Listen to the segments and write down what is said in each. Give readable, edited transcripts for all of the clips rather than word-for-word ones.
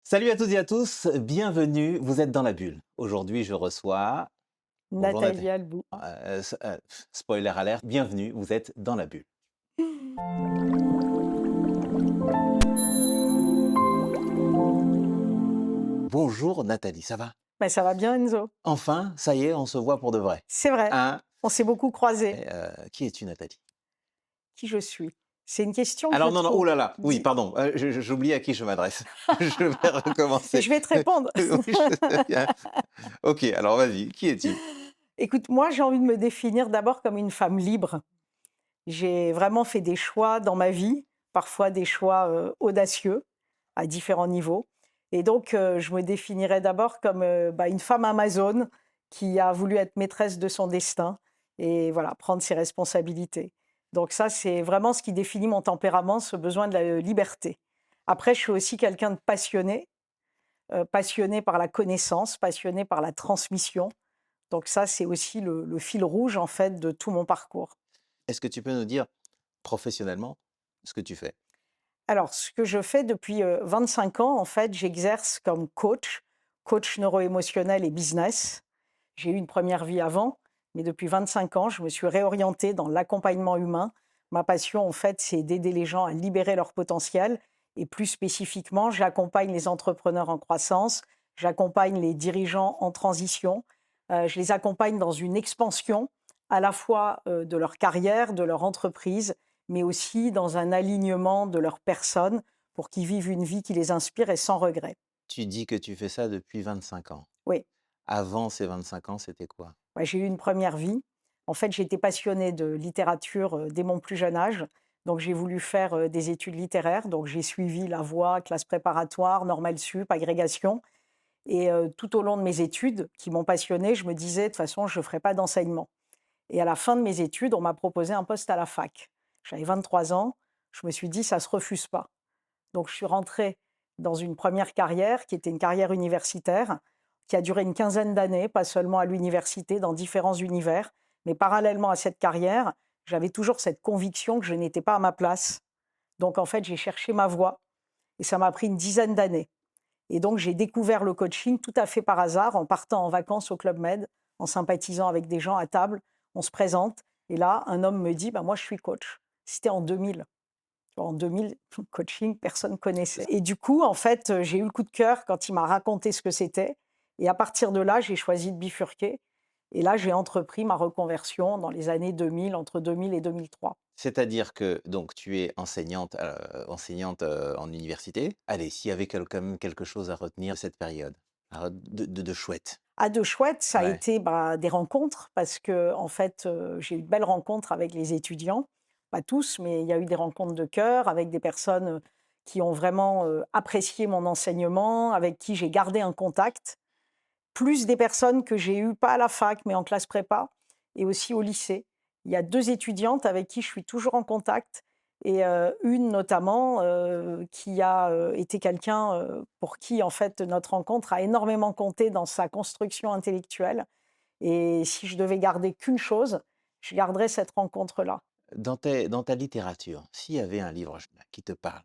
Salut à toutes et à tous, bienvenue, vous êtes dans la bulle. Aujourd'hui, je reçois bonjour Nathalie Nathalie. Albou. Spoiler alert, bienvenue, vous êtes dans la bulle. Bonjour Nathalie, ça va? Bah, ça va bien Enzo? Enfin, ça y est, on se voit pour de vrai. C'est vrai, Hein? on s'est beaucoup croisés. Qui es-tu Nathalie? Qui je suis? C'est une question que je Alors non, non, oh trouve là là, oui, di pardon, j'oublie à qui je m'adresse. Je vais mais recommencer. je vais te répondre. Oui, je sais bien. OK, alors vas-y, qui es-tu? Écoute, moi, j'ai envie de me définir d'abord comme une femme libre. J'ai vraiment fait des choix dans ma vie, parfois des choix, audacieux, à différents niveaux et donc je me définirais d'abord comme, une femme amazone qui a voulu être maîtresse de son destin et voilà, prendre ses responsabilités. Donc ça, c'est vraiment ce qui définit mon tempérament, ce besoin de la liberté. Après, je suis aussi quelqu'un de passionné, passionné par la connaissance, passionné par la transmission. Donc ça, c'est aussi le fil rouge, en fait, de tout mon parcours. Est-ce que tu peux nous dire professionnellement ce que tu fais? Alors, ce que je fais depuis 25 ans, en fait, j'exerce comme coach, coach neuro-émotionnel et business. J'ai eu une première vie avant, mais depuis 25 ans, je me suis réorientée dans l'accompagnement humain. Ma passion, en fait, c'est d'aider les gens à libérer leur potentiel. Et plus spécifiquement, j'accompagne les entrepreneurs en croissance, j'accompagne les dirigeants en transition, je les accompagne dans une expansion à la fois de leur carrière, de leur entreprise, mais aussi dans un alignement de leur personne pour qu'ils vivent une vie qui les inspire et sans regret. Tu dis que tu fais ça depuis 25 ans. Oui, Avant ces 25 ans, c'était quoi? ouais, j'ai eu une première vie. En fait, j'étais passionnée de littérature dès mon plus jeune âge. Donc, j'ai voulu faire des études littéraires. Donc, j'ai suivi la voie, classe préparatoire, normale sup, agrégation. Et tout au long de mes études, qui m'ont passionnée, je me disais, de toute façon, je ne ferai pas d'enseignement. Et à la fin de mes études, on m'a proposé un poste à la fac. J'avais 23 ans. Je me suis dit, ça ne se refuse pas. Donc, je suis rentrée dans une première carrière qui était une carrière universitaire, qui a duré une quinzaine d'années, pas seulement à l'université, dans différents univers. Mais parallèlement à cette carrière, j'avais toujours cette conviction que je n'étais pas à ma place. Donc, en fait, j'ai cherché ma voie et ça m'a pris une dizaine d'années. Et donc, j'ai découvert le coaching tout à fait par hasard en partant en vacances au Club Med, en sympathisant avec des gens à table. On se présente et là, un homme me dit, moi, je suis coach. C'était en 2000. En 2000, coaching, personne ne connaissait. Et du coup, en fait, j'ai eu le coup de cœur quand il m'a raconté ce que c'était. Et à partir de là, j'ai choisi de bifurquer. Et là, j'ai entrepris ma reconversion dans les années 2000, entre 2000 et 2003. C'est-à-dire que donc tu es enseignante, en université. Allez, s'il y avait quand même quelque chose à retenir de cette période, de chouette. À de chouette, ça a Ouais. été des rencontres, parce que en fait, j'ai eu de belles rencontres avec les étudiants. Pas tous, mais il y a eu des rencontres de cœur avec des personnes qui ont vraiment apprécié mon enseignement, avec qui j'ai gardé un contact. Plus des personnes que j'ai eues, pas à la fac, mais en classe prépa et aussi au lycée. Il y a 2 étudiantes avec qui je suis toujours en contact et une notamment, qui a, été quelqu'un, pour qui, en fait, notre rencontre a énormément compté dans sa construction intellectuelle et si je devais garder qu'une chose, je garderais cette rencontre-là. Dans ta littérature, s'il y avait un livre qui te parle,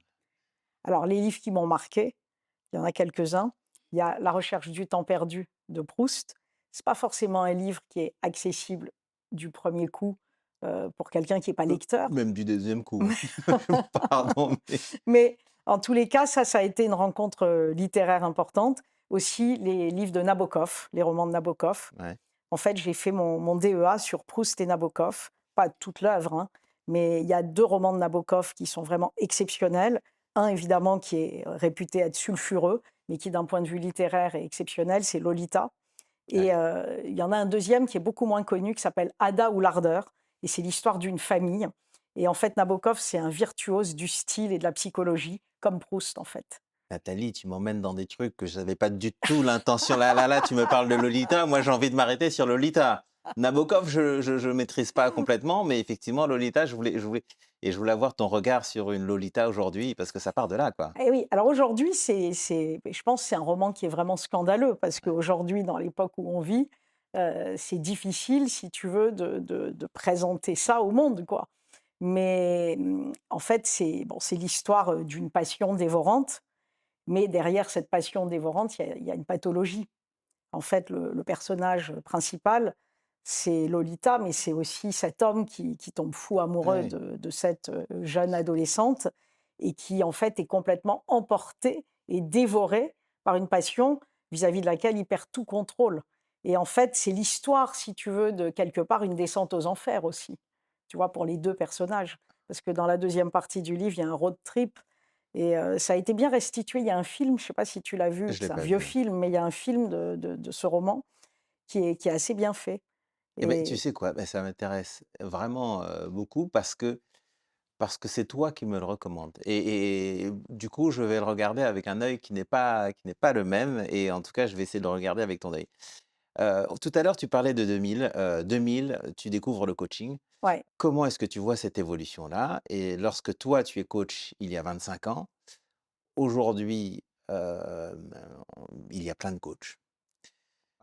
Alors les livres qui m'ont marqué, il y en a quelques-uns. Il y a La recherche du temps perdu de Proust. C'est pas forcément un livre qui est accessible du premier coup, pour quelqu'un qui est pas lecteur. même du deuxième coup, hein. Pardon, mais Mais en tous les cas, ça a été une rencontre, littéraire importante. Aussi les livres de Nabokov, les romans de Nabokov. ouais. En fait, j'ai fait mon DEA sur Proust et Nabokov, pas toute l'œuvre, hein, mais il y a 2 romans de Nabokov qui sont vraiment exceptionnels. Un évidemment qui est réputé être sulfureux, mais qui d'un point de vue littéraire est exceptionnel, c'est Lolita. Et Ouais. il y en a un deuxième qui est beaucoup moins connu, qui s'appelle Ada ou l'ardeur, et c'est l'histoire d'une famille. Et en fait, Nabokov, c'est un virtuose du style et de la psychologie, comme Proust en fait. Nathalie, tu m'emmènes dans des trucs que je n'avais pas du tout l'intention. Là, tu me parles de Lolita. Moi, j'ai envie de m'arrêter sur Lolita. Nabokov, je maîtrise pas complètement, mais effectivement, Lolita, je voulais avoir ton regard sur une Lolita aujourd'hui parce que ça part de là, quoi. Et oui, alors aujourd'hui, je pense que c'est un roman qui est vraiment scandaleux parce qu'aujourd'hui, dans l'époque où on vit, c'est difficile, si tu veux, de présenter ça au monde, quoi. Mais en fait, c'est bon, c'est l'histoire d'une passion dévorante Mais derrière cette passion dévorante, il y a une pathologie. En fait, le personnage principal, c'est Lolita, mais c'est aussi cet homme qui tombe fou Ah amoureux oui. de cette jeune adolescente et qui, en fait, est complètement emporté et dévoré par une passion vis-à-vis de laquelle il perd tout contrôle. Et en fait, c'est l'histoire, si tu veux, de quelque part une descente aux enfers aussi, tu vois, pour les deux personnages. Parce que dans la deuxième partie du livre, il y a un road trip et ça a été bien restitué. Il y a un film, je ne sais pas si tu l'as vu, Je l'ai c'est un pas vieux vu. film, mais il y a un film de ce roman qui est assez bien fait. Eh beh, tu Et sais quoi? Beh, ça m'intéresse vraiment, beaucoup parce que c'est toi qui me le recommandes et du coup, je vais le regarder avec un œil qui n'est pas le même et en tout cas, je vais essayer de le regarder avec ton œil. Tout à l'heure, tu parlais de 2000, 2000, tu découvres le coaching. ouais. Comment est-ce que tu vois cette évolution-là? Et lorsque toi, tu es coach il y a 25 ans, aujourd'hui, il y a plein de coachs.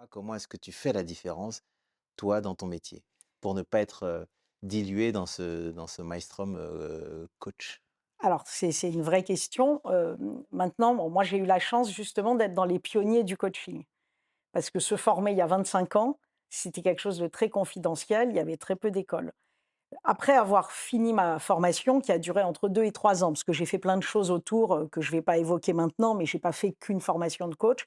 Comment est-ce que tu fais la différence, toi, dans ton métier, pour ne pas être, dilué dans ce maelstrom, coach? Alors c'est une vraie question. Maintenant, bon, moi j'ai eu la chance justement d'être dans les pionniers du coaching. Parce que se former il y a 25 ans, c'était quelque chose de très confidentiel, il y avait très peu d'écoles. Après avoir fini ma formation qui a duré entre 2 et 3 ans, parce que j'ai fait plein de choses autour, que je ne vais pas évoquer maintenant, mais j'ai pas fait qu'une formation de coach.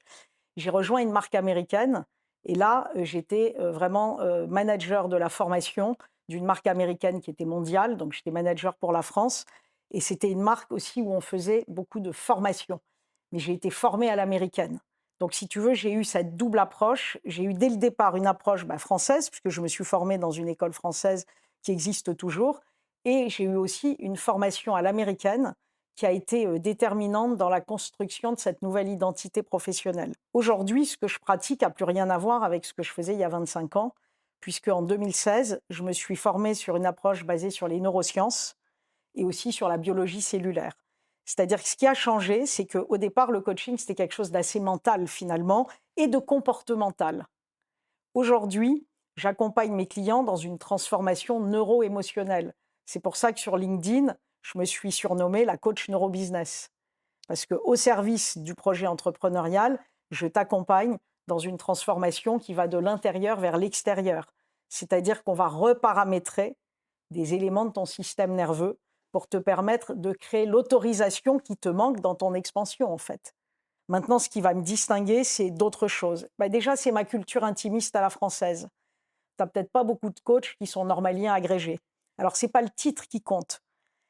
J'ai rejoint une marque américaine et là, j'étais, vraiment, manager de la formation d'une marque américaine qui était mondiale, donc j'étais manager pour la France et c'était une marque aussi où on faisait beaucoup de formation. Mais j'ai été formée à l'américaine. Donc si tu veux, j'ai eu cette double approche. J'ai eu dès le départ une approche, bah, française, puisque je me suis formée dans une école française qui existe toujours et j'ai eu aussi une formation à l'américaine qui a été déterminante dans la construction de cette nouvelle identité professionnelle. Aujourd'hui, ce que je pratique n'a plus rien à voir avec ce que je faisais il y a 25 ans, puisque en 2016, je me suis formée sur une approche basée sur les neurosciences et aussi sur la biologie cellulaire. C'est-à-dire que ce qui a changé, c'est qu'au départ, le coaching, c'était quelque chose d'assez mental finalement et de comportemental. Aujourd'hui, j'accompagne mes clients dans une transformation neuro-émotionnelle. C'est pour ça que sur LinkedIn, je me suis surnommée la coach neurobusiness. Parce qu'au service du projet entrepreneurial, je t'accompagne dans une transformation qui va de l'intérieur vers l'extérieur. C'est-à-dire qu'on va reparamétrer des éléments de ton système nerveux pour te permettre de créer l'autorisation qui te manque dans ton expansion, en fait. Maintenant, ce qui va me distinguer, c'est d'autres choses. Bah, déjà, c'est ma culture intimiste à la française. Tu n'as peut-être pas beaucoup de coachs qui sont normaliens agrégés. Alors, ce n'est pas le titre qui compte.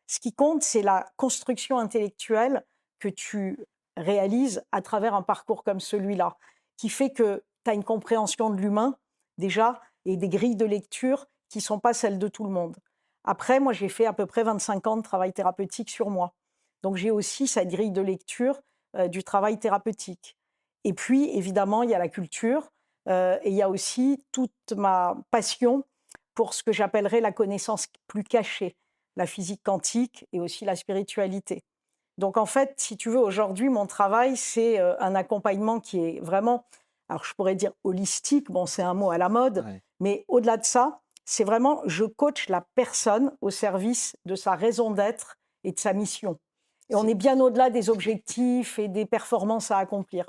Ce qui compte, c'est la construction intellectuelle que tu réalises à travers un parcours comme celui-là, qui fait que tu as une compréhension de l'humain, déjà, et des grilles de lecture qui ne sont pas celles de tout le monde. Après, moi, j'ai fait à peu près 25 ans de travail thérapeutique sur moi. Donc, j'ai aussi cette grille de lecture du travail thérapeutique. Et puis, évidemment, il y a la culture et il y a aussi toute ma passion pour ce que j'appellerais la connaissance plus cachée, la physique quantique et aussi la spiritualité. Donc en fait, si tu veux, aujourd'hui, mon travail, c'est un accompagnement qui est vraiment, alors je pourrais dire holistique, bon, c'est un mot à la mode, Ouais. mais au-delà de ça, c'est vraiment, je coach la personne au service de sa raison d'être et de sa mission. Et on C'est est bien au-delà des objectifs et des performances à accomplir.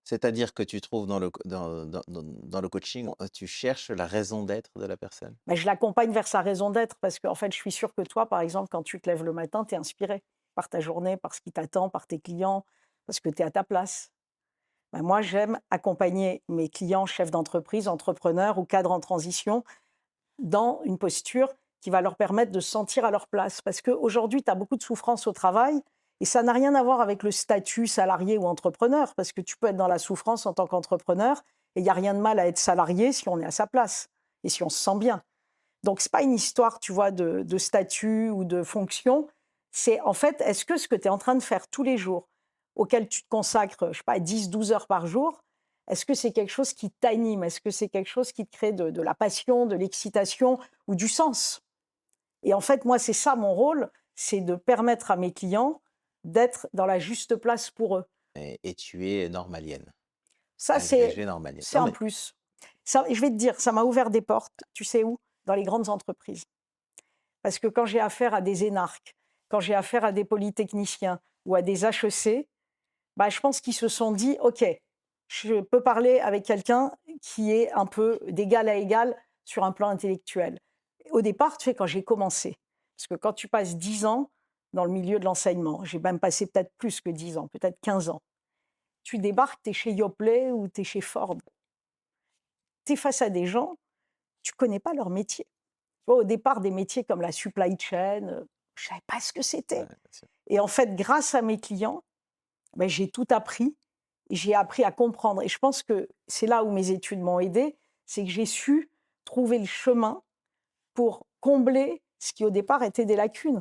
c'est-à-dire que tu trouves dans le coaching, tu cherches la raison d'être de la personne? Mais je l'accompagne vers sa raison d'être parce qu'en fait, je suis sûre que toi, par exemple, quand tu te lèves le matin, tu es inspiré par ta journée, par ce qui t'attend, par tes clients, parce que tu es à ta place. Ben, moi, j'aime accompagner mes clients, chefs d'entreprise, entrepreneurs ou cadres en transition, dans une posture qui va leur permettre de se sentir à leur place. Parce qu'aujourd'hui, tu as beaucoup de souffrance au travail et ça n'a rien à voir avec le statut salarié ou entrepreneur, parce que tu peux être dans la souffrance en tant qu'entrepreneur et il n'y a rien de mal à être salarié si on est à sa place et si on se sent bien. Donc, ce n'est pas une histoire, tu vois, de statut ou de fonction. C'est en fait, est-ce que ce que tu es en train de faire tous les jours, auquel tu te consacres, je sais pas, 10, 12 heures par jour, est-ce que c'est quelque chose qui t'anime? Est-ce que c'est quelque chose qui te crée de la passion, de l'excitation ou du sens? Et en fait, moi, c'est ça mon rôle, c'est de permettre à mes clients d'être dans la juste place pour eux. Et tu es normalienne, Ça, agrégée normalienne. c'est Non un mais plus. Ça, je vais te dire, ça m'a ouvert des portes, tu sais où? Dans les grandes entreprises. Parce que quand j'ai affaire à des énarques, quand j'ai affaire à des polytechniciens ou à des HEC, bah, je pense qu'ils se sont dit: «OK, je peux parler avec quelqu'un qui est un peu d'égal à égal sur un plan intellectuel». Au départ, tu sais, quand j'ai commencé, parce que quand tu passes 10 ans dans le milieu de l'enseignement, j'ai même passé peut-être plus que 10 ans, peut-être 15 ans. Tu débarques, tu es chez Yoplait ou tu es chez Ford. Tu es face à des gens, tu connais pas leur métier. Tu vois, au départ, des métiers comme la supply chain, je savais pas ce que Ouais, c'était. bien sûr. Et en fait, grâce à mes clients, ben, j'ai tout appris. J'ai appris à comprendre. Et je pense que c'est là où mes études m'ont aidée, c'est que j'ai su trouver le chemin pour combler ce qui au départ était des lacunes.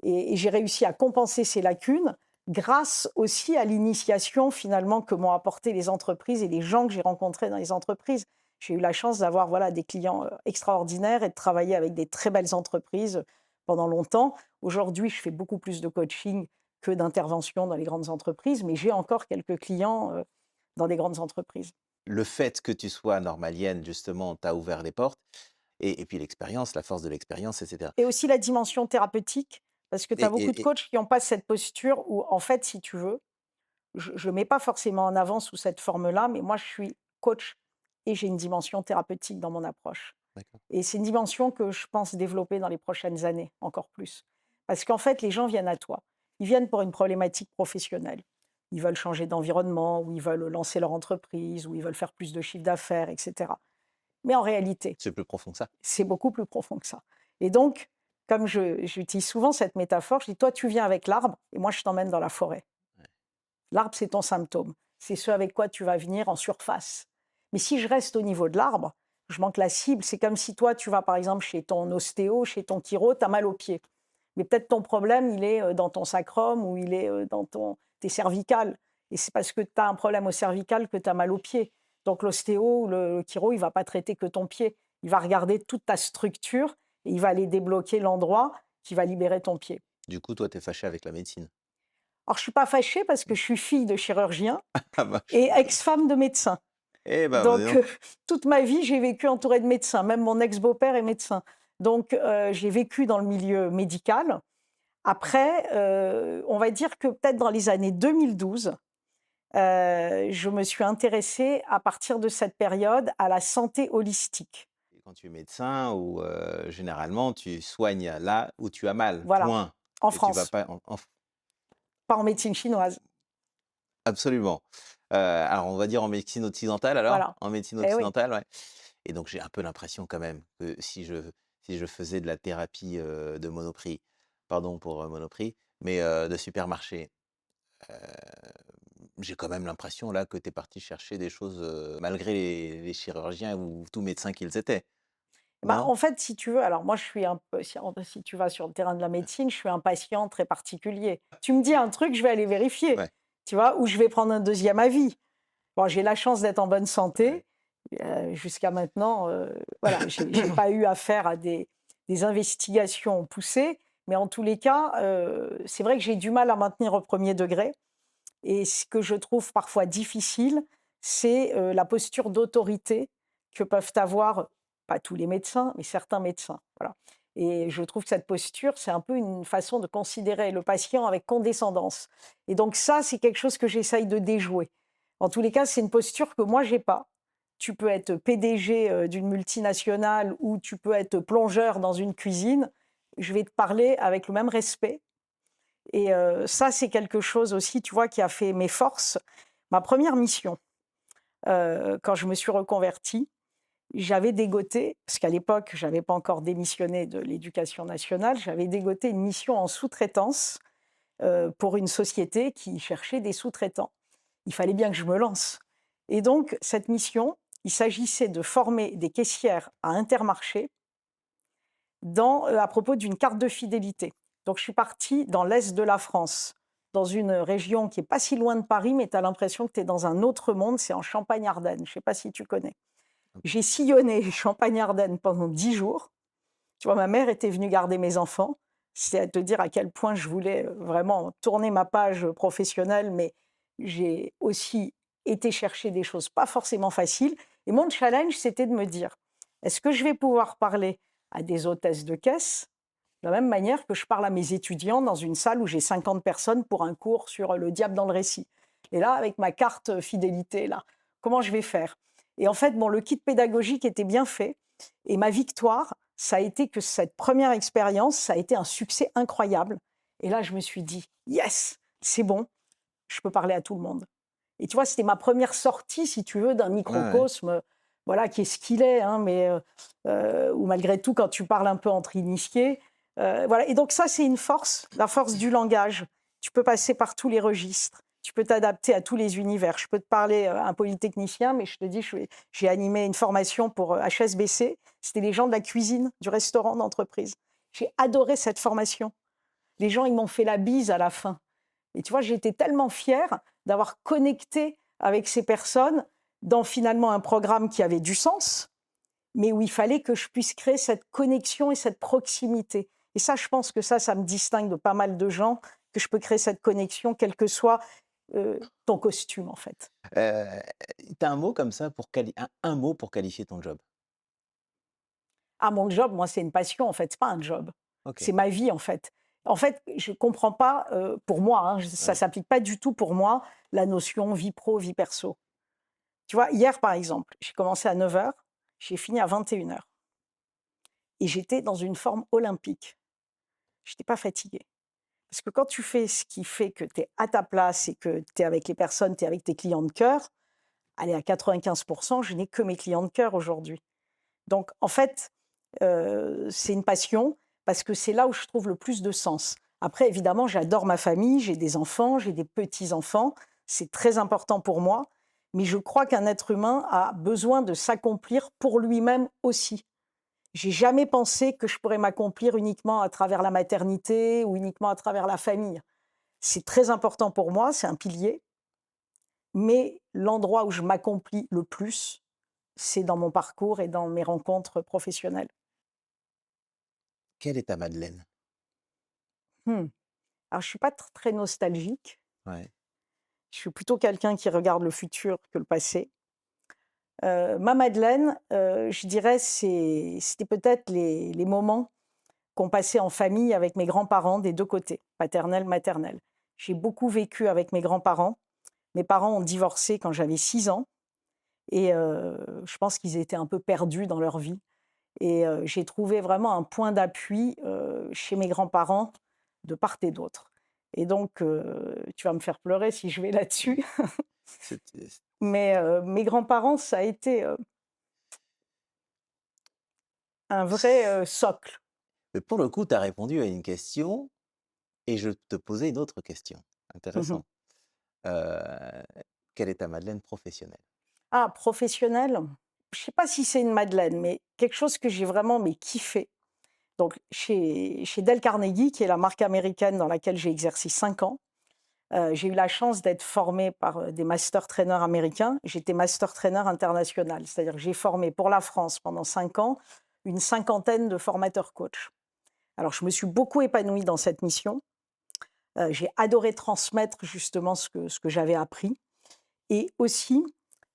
Et j'ai réussi à compenser ces lacunes grâce aussi à l'initiation finalement que m'ont apporté les entreprises et les gens que j'ai rencontrés dans les entreprises. J'ai eu la chance d'avoir voilà, des clients extraordinaires et de travailler avec des très belles entreprises pendant longtemps. Aujourd'hui, je fais beaucoup plus de coaching que d'intervention dans les grandes entreprises, mais j'ai encore quelques clients dans des grandes entreprises. Le fait que tu sois normalienne, justement, t'a ouvert les portes et puis l'expérience, la force de l'expérience et cetera. Et aussi la dimension thérapeutique, parce que tu as Et beaucoup de et et coachs qui n'ont pas cette posture où, en fait, si tu veux, je ne le mets pas forcément en avant sous cette forme-là, mais moi, je suis coach et j'ai une dimension thérapeutique dans mon approche. d'accord. Et c'est une dimension que je pense développer dans les prochaines années, encore plus. Parce qu'en fait, les gens viennent à toi. Ils viennent pour une problématique professionnelle. Ils veulent changer d'environnement, ou ils veulent lancer leur entreprise, ou ils veulent faire plus de chiffre d'affaires, etc. Mais en réalité, C'est plus profond que ça. c'est beaucoup plus profond que ça. Et donc, comme j'utilise souvent cette métaphore, je dis, toi, tu viens avec l'arbre et moi, je t'emmène dans la forêt. Ouais. L'arbre, c'est ton symptôme. C'est ce avec quoi tu vas venir en surface. Mais si je reste au niveau de l'arbre, je manque la cible. C'est comme si toi, tu vas par exemple chez ton ostéo, chez ton chiro, tu as mal au pied. Mais peut-être ton problème, il est dans ton sacrum ou il est dans tes cervicales. Et c'est parce que tu as un problème au cervical que tu as mal au pied. Donc l'ostéo ou le chiro, il ne va pas traiter que ton pied. Il va regarder toute ta structure et il va aller débloquer l'endroit qui va libérer ton pied. Du coup, toi, tu es fâchée avec la médecine. Alors, je ne suis pas fâchée parce que je suis fille de chirurgien Ah bah, et ex-femme de médecin. eh bah, dis Donc, donc. toute ma vie, j'ai vécu entourée de médecins. Même mon ex-beau-père est médecin. Donc, j'ai vécu dans le milieu médical. Après, on va dire que peut-être dans les années 2012, je me suis intéressée à partir de cette période à la santé holistique. Et quand tu es médecin ou généralement, tu soignes là où tu as mal, Voilà, point. en Et tu vas France, pas pas en médecine chinoise. absolument. Alors on va dire en médecine occidentale alors? Voilà. En médecine Eh oui. occidentale, ouais. Et donc j'ai un peu l'impression quand même que si je faisais de la thérapie, de Monoprix, pardon pour, Monoprix, mais, de supermarché, heu, j'ai quand même l'impression là que tu es parti chercher des choses, malgré les chirurgiens ou tous médecins qu'ils étaient, Bah, non? en fait, si tu veux, alors moi, je suis un peu, si tu vas sur le terrain de la médecine, je suis un patient très particulier. Tu me dis un truc, je vais aller vérifier, Ouais, tu vois, ou je vais prendre un deuxième avis. Bon, j'ai la chance d'être en bonne ouais. santé. Jusqu'à maintenant, voilà, j'ai pas eu affaire à des investigations poussées, mais en tous les cas, c'est vrai que j'ai du mal à maintenir au premier degré. Et ce que je trouve parfois difficile, c'est la posture d'autorité que peuvent avoir, pas tous les médecins, mais certains médecins. Voilà. Et je trouve que cette posture, c'est un peu une façon de considérer le patient avec condescendance. Et donc ça, c'est quelque chose que j'essaye de déjouer. En tous les cas, c'est une posture que moi, j'ai pas. Tu peux être PDG d'une multinationale ou tu peux être plongeur dans une cuisine. Je vais te parler avec le même respect et ça, c'est quelque chose aussi, tu vois, qui a fait mes forces. Ma première mission, quand je me suis reconvertie, j'avais dégoté, parce qu'à l'époque, je n'avais pas encore démissionné de l'éducation nationale, j'avais dégoté une mission en sous-traitance pour une société qui cherchait des sous-traitants. Il fallait bien que je me lance. Et donc, cette mission, il s'agissait de former des caissières à Intermarché à propos d'une carte de fidélité. Donc, je suis partie dans l'est de la France, dans une région qui n'est pas si loin de Paris, mais tu as l'impression que tu es dans un autre monde, c'est en Champagne-Ardenne. Je ne sais pas si tu connais. J'ai sillonné Champagne-Ardenne pendant 10 jours. Tu vois, ma mère était venue garder mes enfants. C'est à te dire à quel point je voulais vraiment tourner ma page professionnelle, mais j'ai aussi été chercher des choses pas forcément faciles. Et mon challenge, c'était de me dire, est-ce que je vais pouvoir parler à des hôtesses de caisse de la même manière que je parle à mes étudiants dans une salle où j'ai 50 personnes pour un cours sur le diable dans le récit? Et là, avec ma carte fidélité, là, comment je vais faire? Et en fait, bon, le kit pédagogique était bien fait. Et ma victoire, ça a été que cette première expérience, ça a été un succès incroyable. Et là, je me suis dit, yes, c'est bon, je peux parler à tout le monde. Et tu vois, c'était ma première sortie, si tu veux, d'un Ouais, ouais. microcosme, voilà, qui est ce qu'il est, hein, mais où malgré tout, quand tu parles un peu entre initiés, voilà. Et donc ça, c'est une force, la force du langage. Tu peux passer par tous les registres, tu peux t'adapter à tous les univers. Je peux te parler à un polytechnicien, mais je te dis, j'ai animé une formation pour HSBC. C'était les gens de la cuisine, du restaurant d'entreprise. J'ai adoré cette formation. Les gens, ils m'ont fait la bise à la fin. Et tu vois, j'étais tellement fière d'avoir connecté avec ces personnes dans finalement un programme qui avait du sens, mais où il fallait que je puisse créer cette connexion et cette proximité. Et ça, je pense que ça me distingue de pas mal de gens, que je peux créer cette connexion, quel que soit ton costume, en fait. Tu as un mot comme ça pour un mot pour qualifier ton job? Ah, mon job, moi, c'est une passion, en fait, c'est pas un job. C'est OK, ma vie, en fait. En fait, je comprends pas, pour moi, hein, ça ouais. s'applique pas du tout pour moi, la notion vie pro, vie perso. Tu vois, hier, par exemple, j'ai commencé à 9 heures, j'ai fini à 21 heures et j'étais dans une forme olympique. Je n'étais pas fatiguée. Parce que quand tu fais ce qui fait que tu es à ta place et que tu es avec les personnes, tu es avec tes clients de cœur, allez, à 95 je n'ai que mes clients de cœur aujourd'hui. Donc, en fait, c'est une passion parce que c'est là où je trouve le plus de sens. Après, évidemment, j'adore ma famille, j'ai des enfants, j'ai des petits-enfants, c'est très important pour moi, mais je crois qu'un être humain a besoin de s'accomplir pour lui-même aussi. J'ai jamais pensé que je pourrais m'accomplir uniquement à travers la maternité ou uniquement à travers la famille. C'est très important pour moi, c'est un pilier, mais l'endroit où je m'accomplis le plus, c'est dans mon parcours et dans mes rencontres professionnelles. Quelle est ta Madeleine? Mmh. Alors je suis pas très nostalgique, Ouais. je suis plutôt quelqu'un qui regarde le futur que le passé. Ma Madeleine, je dirais c'était peut-être les moments qu'on passait en famille avec mes grands-parents des 2 côtés, paternels, maternels. J'ai beaucoup vécu avec mes grands-parents. Mes parents ont divorcé quand j'avais 6 ans et je pense qu'ils étaient un peu perdus dans leur vie et j'ai trouvé vraiment un point d'appui, chez mes grands-parents de part et d'autre et donc tu vas me faire pleurer si je vais là-dessus, C'est mais mes grands-parents, ça a été, un vrai, socle. mais pour le coup, tu as répondu à une question et je te posais une autre question. Mmh. Intéressant. Heu, Quelle est ta Madeleine professionnelle? Ah, professionnel, je sais pas si c'est une madeleine, mais quelque chose que j'ai vraiment mais kiffé. Donc chez Dell Carnegie, qui est la marque américaine dans laquelle j'ai exercé 5 ans, j'ai eu la chance d'être formée par, des master trainers américains. J'étais master trainer international, c'est-à-dire que j'ai formé pour la France pendant 5 ans une cinquantaine de formateurs coachs. Alors je me suis beaucoup épanouie dans cette mission, j'ai adoré transmettre justement ce que j'avais appris et aussi,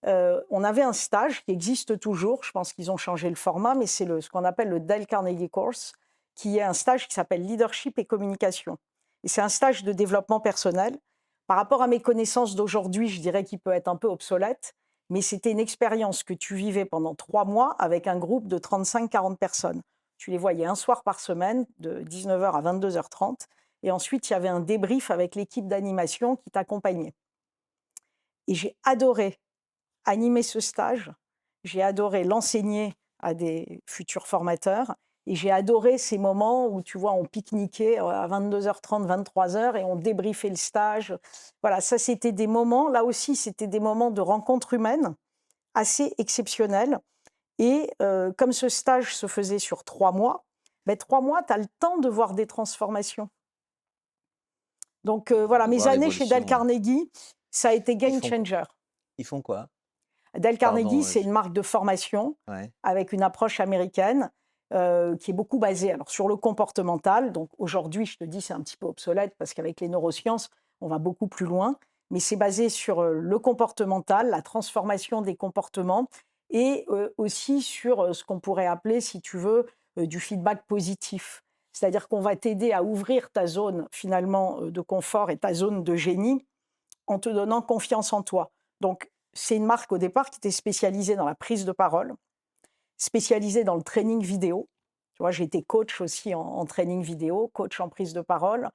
on avait un stage qui existe toujours, je pense qu'ils ont changé le format, mais c'est ce qu'on appelle le Dale Carnegie Course, qui est un stage qui s'appelle Leadership et communication. Et c'est un stage de développement personnel. Par rapport à mes connaissances d'aujourd'hui, je dirais qu'il peut être un peu obsolète, mais c'était une expérience que tu vivais pendant 3 mois avec un groupe de 35-40 personnes. Tu les voyais un soir par semaine, de 19 heures à 22h30, et ensuite il y avait un débrief avec l'équipe d'animation qui t'accompagnait. Et j'ai adoré animer ce stage, j'ai adoré l'enseigner à des futurs formateurs et j'ai adoré ces moments où, tu vois, on pique-niquait à 22h30, 23h et on débriefait le stage. Voilà, ça, c'était des moments, là aussi, c'était des moments de rencontre humaine assez exceptionnels. Et comme ce stage se faisait sur 3 mois, ben, 3 mois, tu as le temps de voir des transformations. Donc voilà, De mes voir années chez Dale l'évolution. Carnegie, ça a été Ils game font changer. ils font quoi? Dale Carnegie, Pardon, c'est je une marque de formation ouais. avec une approche américaine qui est beaucoup basée alors, sur le comportemental. Donc aujourd'hui, je te dis, c'est un petit peu obsolète parce qu'avec les neurosciences, on va beaucoup plus loin. Mais c'est basé sur le comportemental, la transformation des comportements et aussi sur ce qu'on pourrait appeler, si tu veux, du feedback positif. C'est-à-dire qu'on va t'aider à ouvrir ta zone finalement de confort et ta zone de génie en te donnant confiance en toi. Donc, c'est une marque au départ qui était spécialisée dans la prise de parole, spécialisée dans le training vidéo. Tu vois, j'ai été coach aussi en training vidéo, coach en prise de parole,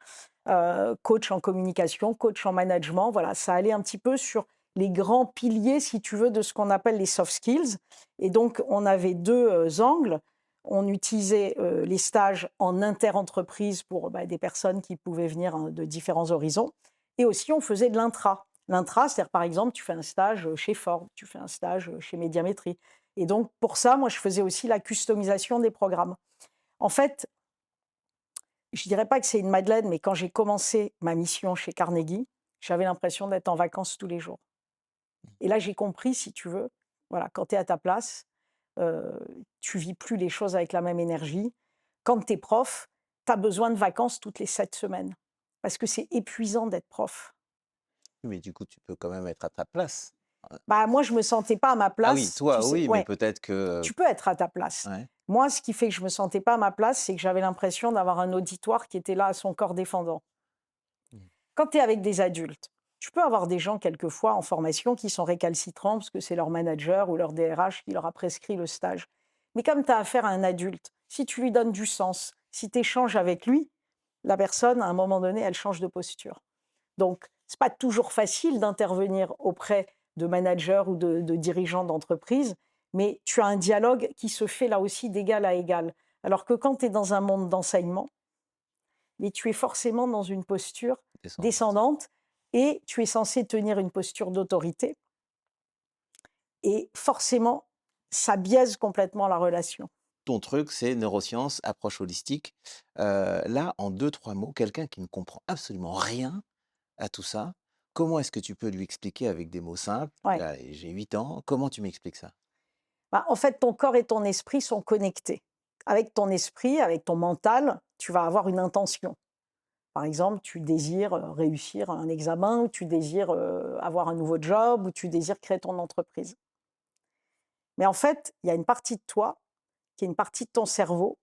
coach en communication, coach en management. Voilà, ça allait un petit peu sur les grands piliers, si tu veux, de ce qu'on appelle les soft skills. Et donc, on avait deux angles. On utilisait les stages en inter-entreprise pour des personnes qui pouvaient venir de différents horizons. Et aussi, on faisait de l'intra. L'intra, c'est-à-dire, par exemple, tu fais un stage chez Ford, tu fais un stage chez Médiamétrie. Et donc, pour ça, moi, je faisais aussi la customisation des programmes. En fait, je ne dirais pas que c'est une madeleine, mais quand j'ai commencé ma mission chez Carnegie, j'avais l'impression d'être en vacances tous les jours. Et là, j'ai compris, si tu veux, voilà, quand tu es à ta place, tu vis plus les choses avec la même énergie. Quand tu es prof, tu as besoin de vacances toutes les 7 semaines. Parce que c'est épuisant d'être prof. Mais du coup, tu peux quand même être à ta place. Moi, je ne me sentais pas à ma Ah oui, place. Tu toi, sais, oui, mais ouais, peut-être que... tu peux être à ta place. Ouais. Moi, ce qui fait que je ne me sentais pas à ma place, c'est que j'avais l'impression d'avoir un auditoire qui était là à son corps défendant. Mm. Quand tu es avec des adultes, tu peux avoir des gens quelquefois en formation qui sont récalcitrants parce que c'est leur manager ou leur DRH qui leur a prescrit le stage. Mais comme tu as affaire à un adulte, si tu lui donnes du sens, si tu échanges avec lui, la personne, à un moment donné, elle change de posture. Donc, ce n'est pas toujours facile d'intervenir auprès de managers ou de dirigeants d'entreprise, mais tu as un dialogue qui se fait là aussi d'égal à égal. Alors que quand tu es dans un monde d'enseignement, mais tu es forcément dans une posture Descendante. descendante et tu es censé tenir une posture d'autorité. Et forcément, ça biaise complètement la relation. Ton truc, c'est neurosciences, approche holistique. Là, en deux, trois mots, quelqu'un qui ne comprend absolument rien à tout ça, comment est-ce que tu peux lui expliquer avec des mots simples? Ouais. Là, j'ai 8 ans, comment tu m'expliques ça? En fait, ton corps et ton esprit sont connectés. Avec ton esprit, avec ton mental, tu vas avoir une intention. Par exemple, tu désires réussir un examen, ou tu désires avoir un nouveau job, ou tu désires créer ton entreprise. Mais en fait, il y a une partie de toi, qui est une partie de ton cerveau,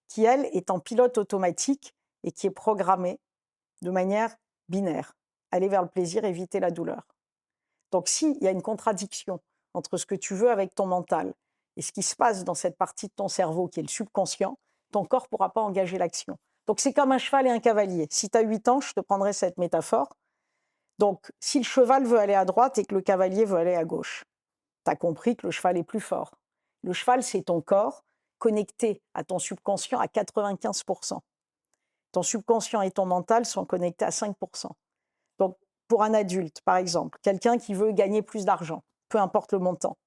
qui, elle, est en pilote automatique et qui est programmée de manière binaire. Aller vers le plaisir, éviter la douleur. Donc, s'il y a une contradiction entre ce que tu veux avec ton mental et ce qui se passe dans cette partie de ton cerveau qui est le subconscient, ton corps ne pourra pas engager l'action. Donc, c'est comme un cheval et un cavalier. Si tu as 8 ans, je te prendrai cette métaphore. Donc, si le cheval veut aller à droite et que le cavalier veut aller à gauche, tu as compris que le cheval est plus fort. Le cheval, c'est ton corps connecté à ton subconscient à 95%. Ton subconscient et ton mental sont connectés à 5%. Donc, pour un adulte, par exemple, quelqu'un qui veut gagner plus d'argent, peu importe le montant,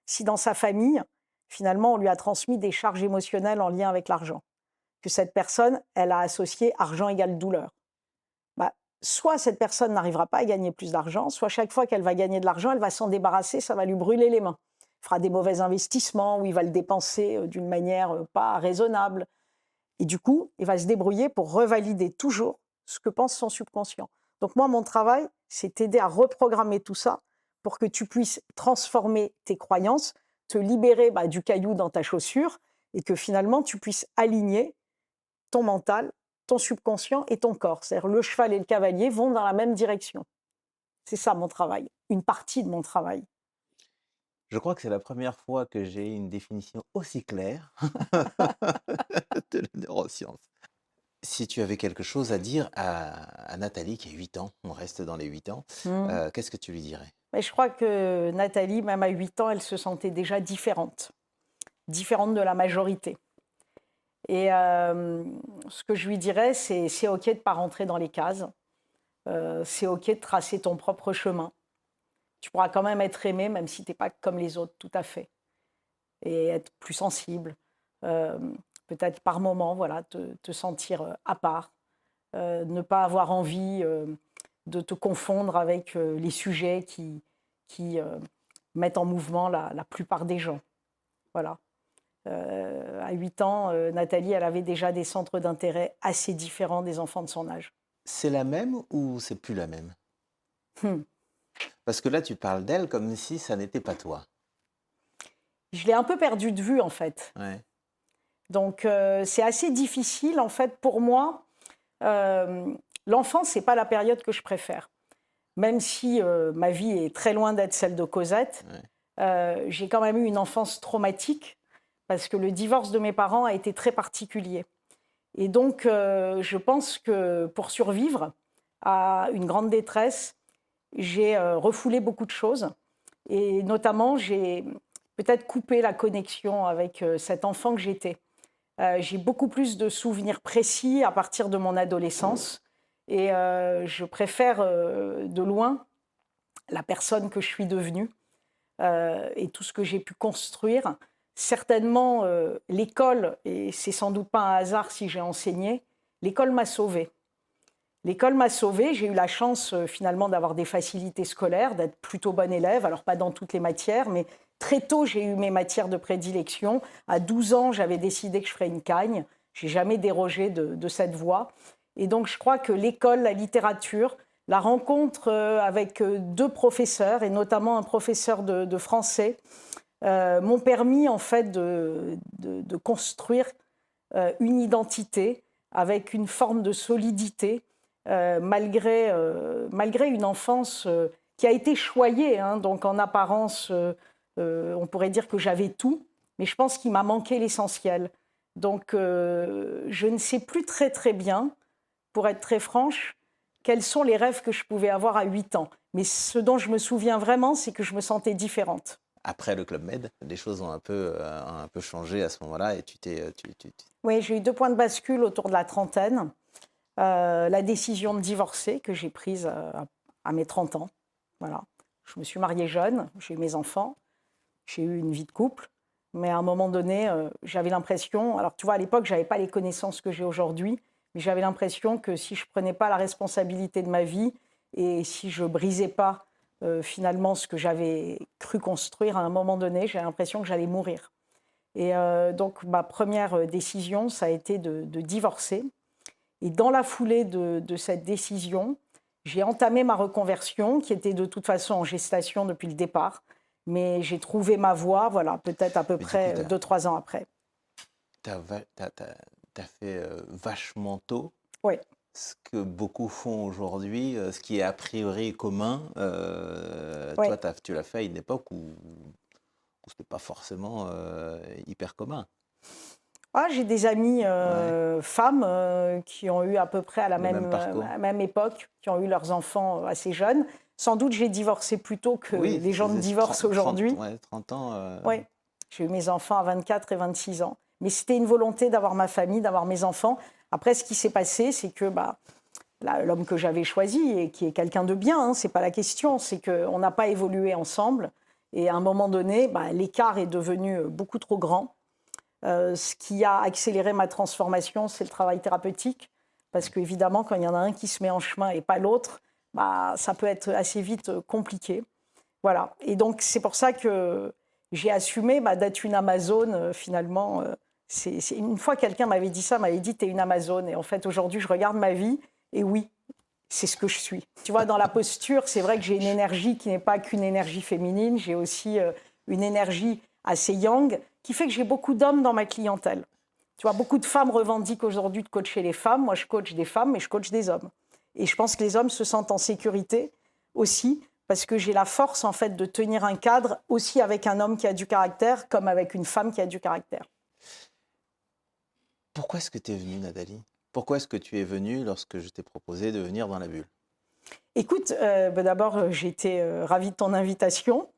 si dans sa famille, finalement, on lui a transmis des charges émotionnelles en lien avec l'argent, que cette personne, elle a associé argent égale douleur, soit cette personne n'arrivera pas à gagner plus d'argent, soit chaque fois qu'elle va gagner de l'argent, elle va s'en débarrasser, ça va lui brûler les mains. Il fera des mauvais investissements ou il va le dépenser d'une manière pas raisonnable. Et du coup, il va se débrouiller pour revalider toujours ce que pense son subconscient. Donc moi, mon travail, c'est t'aider à reprogrammer tout ça pour que tu puisses transformer tes croyances, te libérer du caillou dans ta chaussure et que finalement, tu puisses aligner ton mental, ton subconscient et ton corps. C'est-à-dire le cheval et le cavalier vont dans la même direction. C'est ça mon travail, une partie de mon travail. Je crois que c'est la première fois que j'ai une définition aussi claire de la neuroscience. Si tu avais quelque chose à dire à Nathalie qui a 8 ans, on reste dans les 8 ans, qu'est-ce que tu lui dirais? Mais je crois que Nathalie, même à 8 ans, elle se sentait déjà différente de la majorité. Et ce que je lui dirais, c'est OK de ne pas rentrer dans les cases. C'est OK de tracer ton propre chemin. Tu pourras quand même être aimé, même si tu n'es pas comme les autres, tout à fait. Et être plus sensible. Peut-être par moment, voilà, te sentir à part. Ne pas avoir envie de te confondre avec les sujets qui mettent en mouvement la plupart des gens. Voilà. À 8 ans, Nathalie, elle avait déjà des centres d'intérêt assez différents des enfants de son âge. C'est la même ou c'est plus la même? Hmm. Parce que là, tu parles d'elle comme si ça n'était pas toi. Je l'ai un peu perdue de vue, en fait. Ouais. Donc, c'est assez difficile, en fait, pour moi. L'enfance, ce n'est pas la période que je préfère. même si ma vie est très loin d'être celle de Cosette, Ouais. j'ai quand même eu une enfance traumatique parce que le divorce de mes parents a été très particulier. Et donc, je pense que pour survivre à une grande détresse, j'ai refoulé beaucoup de choses. Et notamment, j'ai peut-être coupé la connexion avec cet enfant que j'étais. J'ai beaucoup plus de souvenirs précis à partir de mon adolescence. Et je préfère de loin la personne que je suis devenue et tout ce que j'ai pu construire. Certainement, l'école, et c'est sans doute pas un hasard si j'ai enseigné, l'école m'a sauvée. L'école m'a sauvée. J'ai eu la chance finalement d'avoir des facilités scolaires, d'être plutôt bonne élève, alors pas dans toutes les matières, mais très tôt j'ai eu mes matières de prédilection. À 12 ans, j'avais décidé que je ferais une cagne. J'ai jamais dérogé de cette voie. Et donc je crois que l'école, la littérature, la rencontre avec deux professeurs, et notamment un professeur de français, m'ont permis en fait de construire une identité avec une forme de solidité malgré une enfance qui a été choyée. Hein, donc en apparence, on pourrait dire que j'avais tout, mais je pense qu'il m'a manqué l'essentiel. Donc je ne sais plus très très bien, pour être très franche, quels sont les rêves que je pouvais avoir à 8 ans. Mais ce dont je me souviens vraiment, c'est que je me sentais différente. Après le Club Med, les choses ont un peu changé à ce moment-là et tu t'es, Oui, j'ai eu 2 points de bascule autour de la trentaine. La décision de divorcer que j'ai prise à mes 30 ans. Voilà. Je me suis mariée jeune, j'ai eu mes enfants, j'ai eu une vie de couple, mais à un moment donné, j'avais l'impression, alors tu vois, à l'époque, je n'avais pas les connaissances que j'ai aujourd'hui, mais j'avais l'impression que si je ne prenais pas la responsabilité de ma vie et si je ne brisais pas finalement ce que j'avais cru construire à un moment donné, j'avais l'impression que j'allais mourir. Et donc, ma première décision, ça a été de divorcer. Et dans la foulée de cette décision, j'ai entamé ma reconversion, qui était de toute façon en gestation depuis le départ. Mais j'ai trouvé ma voie, voilà, peut-être à peu mais du coup, près 2-3 ans après. t'as fait vachement tôt Oui, ce que beaucoup font aujourd'hui, ce qui est a priori commun. oui. Toi, tu l'as fait à une époque où c'était pas forcément hyper commun. Ah, j'ai des amies Ouais, femmes qui ont eu à peu près le même à parcours. la même époque, qui ont eu leurs enfants assez jeunes. Sans doute, j'ai divorcé plus tôt que Oui, les gens ne c'est divorcent 30, aujourd'hui. ouais, 30 ans. Oui, j'ai eu mes enfants à 24 et 26 ans. Mais c'était une volonté d'avoir ma famille, d'avoir mes enfants. Après, ce qui s'est passé, c'est que l'homme que j'avais choisi, et qui est quelqu'un de bien, hein, c'est pas la question, c'est qu'on n'a pas évolué ensemble. Et à un moment donné, l'écart est devenu beaucoup trop grand. Ce qui a accéléré ma transformation, c'est le travail thérapeutique. Parce qu'évidemment, quand il y en a un qui se met en chemin et pas l'autre, ça peut être assez vite compliqué. Voilà. Et donc, c'est pour ça que j'ai assumé d'être une Amazone, finalement. Une fois, quelqu'un m'avait dit ça, m'avait dit, t'es une Amazone. Et en fait, aujourd'hui, je regarde ma vie et oui, c'est ce que je suis. Tu vois, dans la posture, c'est vrai que j'ai une énergie qui n'est pas qu'une énergie féminine. J'ai aussi une énergie assez yang qui fait que j'ai beaucoup d'hommes dans ma clientèle. Tu vois, beaucoup de femmes revendiquent aujourd'hui de coacher les femmes. Moi, je coach des femmes, mais je coach des hommes. Et je pense que les hommes se sentent en sécurité aussi parce que j'ai la force, en fait, de tenir un cadre aussi avec un homme qui a du caractère comme avec une femme qui a du caractère. Pourquoi est-ce que tu es venue, Nathalie? Pourquoi est-ce que tu es venue lorsque je t'ai proposé de venir dans la bulle? Écoute, d'abord, j'ai été ravie de ton invitation.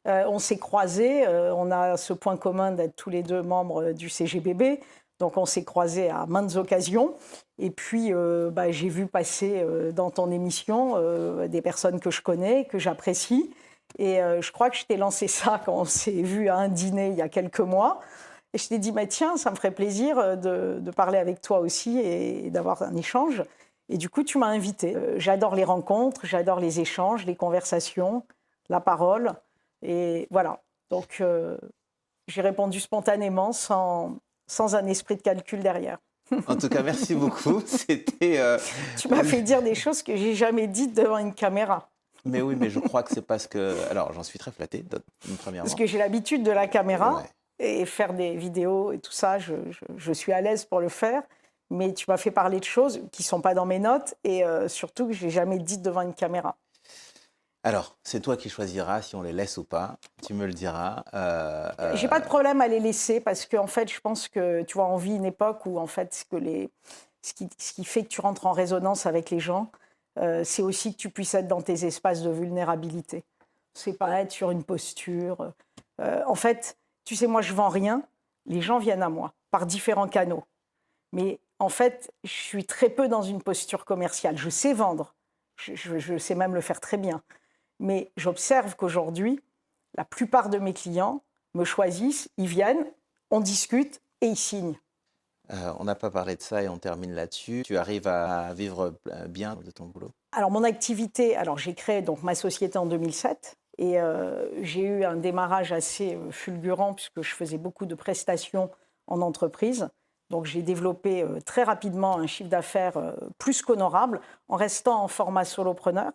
On s'est croisés, on a ce point commun d'être tous les deux membres du CGBB. Donc, on s'est croisés à maintes occasions. Et puis, j'ai vu passer dans ton émission des personnes que je connais, que j'apprécie. Et je crois que je t'ai lancé ça quand on s'est vu à un dîner il y a quelques mois. Et je t'ai dit, tiens, ça me ferait plaisir de parler avec toi aussi et d'avoir un échange. Et du coup, tu m'as invitée. J'adore les rencontres, j'adore les échanges, les conversations, la parole. Et voilà. Donc, j'ai répondu spontanément, sans un esprit de calcul derrière. En tout cas, merci beaucoup. C'était. Tu m'as fait dire des choses que j'ai jamais dites devant une caméra. Mais oui, mais je crois que c'est parce que. Alors, j'en suis très flatté, Parce premièrement. que j'ai l'habitude de la caméra Ouais. et faire des vidéos et tout ça, je suis à l'aise pour le faire. Mais tu m'as fait parler de choses qui ne sont pas dans mes notes et surtout que je n'ai jamais dites devant une caméra. Alors, c'est toi qui choisiras si on les laisse ou pas. Tu me le diras. J'ai pas de problème à les laisser parce que en fait, je pense que tu vois, on vit une époque où en fait, ce qui fait que tu rentres en résonance avec les gens, c'est aussi que tu puisses être dans tes espaces de vulnérabilité. C'est pas être sur une posture. En fait, tu sais, moi, je vends rien. Les gens viennent à moi par différents canaux. Mais en fait, je suis très peu dans une posture commerciale. Je sais vendre. Je sais même le faire très bien. Mais j'observe qu'aujourd'hui, la plupart de mes clients me choisissent, ils viennent, on discute et ils signent. On n'a pas parlé de ça et on termine là-dessus. Tu arrives à vivre bien de ton boulot? Alors mon activité, alors j'ai créé donc ma société en 2007 et j'ai eu un démarrage assez fulgurant puisque je faisais beaucoup de prestations en entreprise. Donc j'ai développé très rapidement un chiffre d'affaires plus qu'honorable en restant en format solopreneur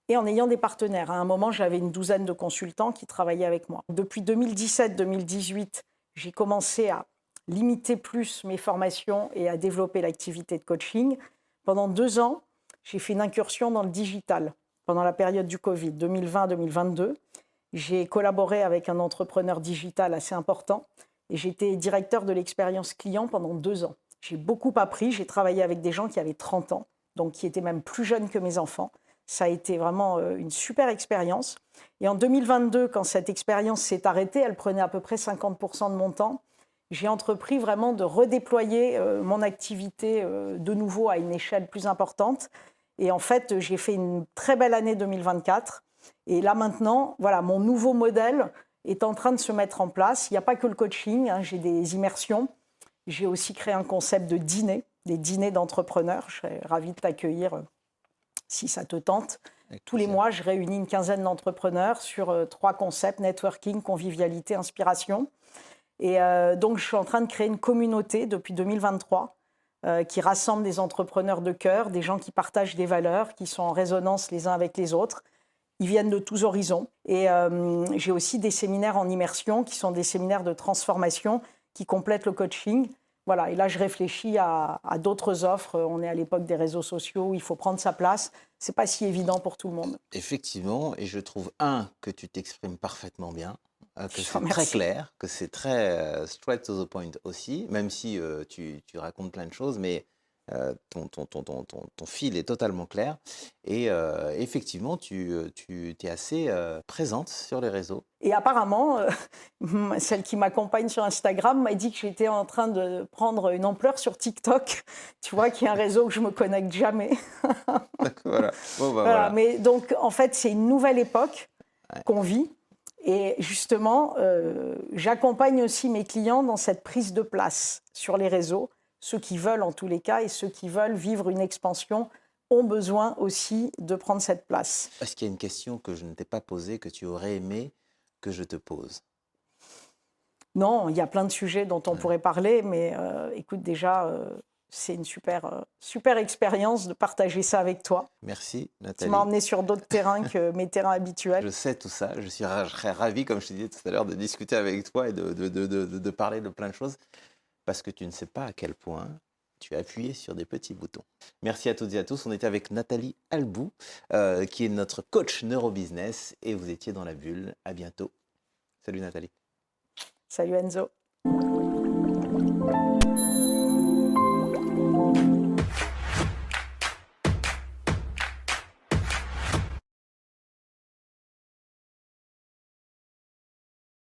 et en ayant des partenaires. À un moment, j'avais une douzaine de consultants qui travaillaient avec moi. Depuis 2017-2018, j'ai commencé à limiter plus mes formations et à développer l'activité de coaching. Pendant 2 ans, j'ai fait une incursion dans le digital pendant la période du Covid, 2020-2022. J'ai collaboré avec un entrepreneur digital assez important et j'étais directeur de l'expérience client pendant 2 ans. J'ai beaucoup appris, j'ai travaillé avec des gens qui avaient 30 ans, donc qui étaient même plus jeunes que mes enfants. Ça a été vraiment une super expérience. Et en 2022, quand cette expérience s'est arrêtée, elle prenait à peu près 50% de mon temps. J'ai entrepris vraiment de redéployer mon activité de nouveau à une échelle plus importante. Et en fait, j'ai fait une très belle année 2024. Et là maintenant, voilà, mon nouveau modèle est en train de se mettre en place. Il n'y a pas que le coaching, hein, j'ai des immersions. J'ai aussi créé un concept de dîner, des dîners d'entrepreneurs. Je serais ravie de t'accueillir si ça te tente. Avec Tous les plaisir. mois, je réunis une quinzaine d'entrepreneurs sur 3 concepts, networking, convivialité, inspiration. Et donc, je suis en train de créer une communauté depuis 2023 qui rassemble des entrepreneurs de cœur, des gens qui partagent des valeurs, qui sont en résonance les uns avec les autres. Ils viennent de tous horizons. Et j'ai aussi des séminaires en immersion qui sont des séminaires de transformation qui complètent le coaching. Voilà, et là, je réfléchis à d'autres offres. On est à l'époque des réseaux sociaux où il faut prendre sa place. Ce n'est pas si évident pour tout le monde. Effectivement, et je trouve, que tu t'exprimes parfaitement bien, que Je te c'est très remercie. clair, que c'est très straight to the point aussi, même si tu racontes plein de choses, mais ton fil est totalement clair. Et effectivement, tu es assez présente sur les réseaux. Et apparemment, celle qui m'accompagne sur Instagram m'a dit que j'étais en train de prendre une ampleur sur TikTok, tu vois, qui est un réseau que je me connecte jamais. D'accord, voilà. Bon, bah Voilà, voilà. mais donc en fait, c'est une nouvelle époque Ouais. qu'on vit. Et justement, j'accompagne aussi mes clients dans cette prise de place sur les réseaux. Ceux qui veulent, en tous les cas, et ceux qui veulent vivre une expansion ont besoin aussi de prendre cette place. Est-ce qu'il y a une question que je ne t'ai pas posée, que tu aurais aimé que je te pose? Non, il y a plein de sujets dont on Ouais. pourrait parler, mais écoute, déjà, c'est une super expérience de partager ça avec toi. Merci, Tu m'as Nathalie. emmené sur d'autres terrains que mes terrains habituels. Je sais tout ça. Je serais ravi, comme je te disais tout à l'heure, de discuter avec toi et de parler de plein de choses parce que tu ne sais pas à quel point tu as appuyé sur des petits boutons. Merci à toutes et à tous. On était avec Nathalie Albou, qui est notre coach neurobusiness et vous étiez dans la bulle. À bientôt. Salut Nathalie. Salut Enzo.